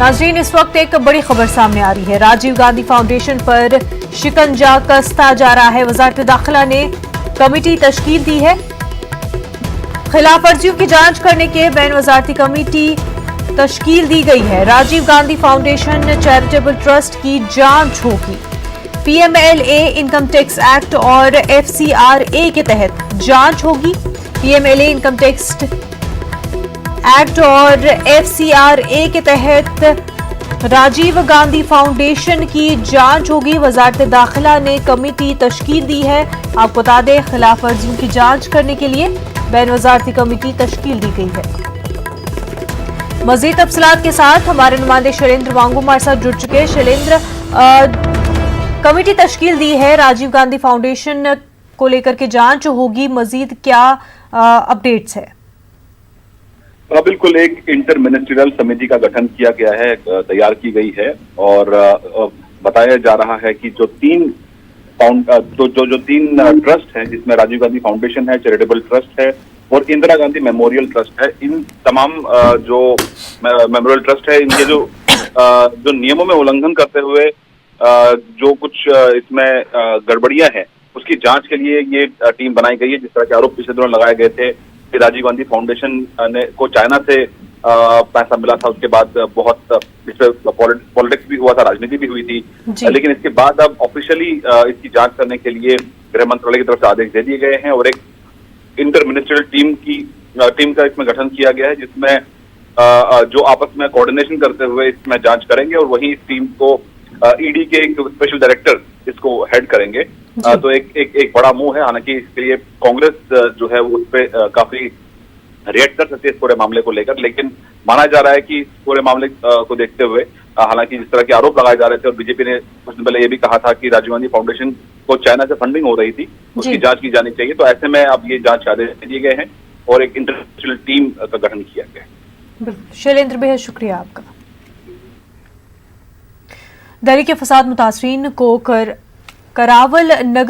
नाज़रीन, इस वक्त एक बड़ी खबर सामने आ रही है। राजीव गांधी फाउंडेशन पर शिकंजा कसता जा रहा है। वजारत दाखिला ने कमेटी तश्कील दी है। खिलाफ वर्जियों की जांच करने के बैन वजारती कमेटी तश्कील दी गई है। Rajiv Gandhi foundation charitable trust की जांच होगी। पीएमएलए इनकम टैक्स एक्ट और एफसीआरए के तहत जांच होगी। पीएमएलए इनकम टैक्स एक्ट और एफसीआरए के तहत राजीव गांधी फाउंडेशन की जांच होगी। वजारत दाखिला ने कमेटी तश्कील दी है। आपको बता दें, खिलाफ वर्जियों की जांच करने के लिए बैन वजारती कमेटी तश्कील दी गई है। मजीद तफसीलात के साथ हमारे नुमाइंदे शैलेंद्र वांगू हमारे साथ जुड़ चुके हैं। शैलेंद्र, कमेटी तश्कील दी है, राजीव गांधी फाउंडेशन को लेकर के जांच होगी, मजीद क्या अपडेट्स है? बिल्कुल, एक इंटर मिनिस्ट्रियल समिति का गठन किया गया है, तैयार की गई है और बताया जा रहा है कि जो तीन ट्रस्ट हैं, जिसमें राजीव गांधी फाउंडेशन है, चैरिटेबल ट्रस्ट है और इंदिरा गांधी मेमोरियल ट्रस्ट है, इन तमाम जो मेमोरियल ट्रस्ट है, इनके जो नियमों में उल्लंघन करते हुए जो कुछ इसमें गड़बड़ियां हैं, उसकी जांच के लिए ये टीम बनाई गई है। जिस तरह के आरोप पिछले दिनों लगाए गए थे कि राजीव गांधी फाउंडेशन को चाइना से पैसा मिला था, उसके बाद बहुत पॉलिटिक्स भी हुआ था, राजनीति भी हुई थी, लेकिन इसके बाद अब ऑफिशियली इसकी जांच करने के लिए गृह मंत्रालय की तरफ से आदेश दे दिए गए हैं और एक इंटर मिनिस्ट्रियल टीम का इसमें गठन किया गया है, जिसमें जो आपस में कोऑर्डिनेशन करते हुए इसमें जांच करेंगे और वही इस टीम को ईडी के एक स्पेशल डायरेक्टर इसको हेड करेंगे। तो एक बड़ा मूव है। हालांकि इसके लिए कांग्रेस जो है वो उस पर काफी रिएक्ट कर सकती है इस पूरे मामले को लेकर, लेकिन माना जा रहा है कि इस पूरे मामले को देखते हुए, हालांकि जिस तरह के आरोप लगाए जा रहे थे और बीजेपी ने कुछ दिन पहले ये भी कहा था कि राजीव गांधी फाउंडेशन को चाइना से फंडिंग हो रही थी, उसकी जांच की जानी चाहिए, तो ऐसे में अब ये जांच के आदेश दिए गए हैं और एक इंटरनेशनल टीम का गठन किया गया है। शैलेंद्र, बेहद शुक्रिया आपका। दहरीके फसाद मुतासरीन को करावल नगर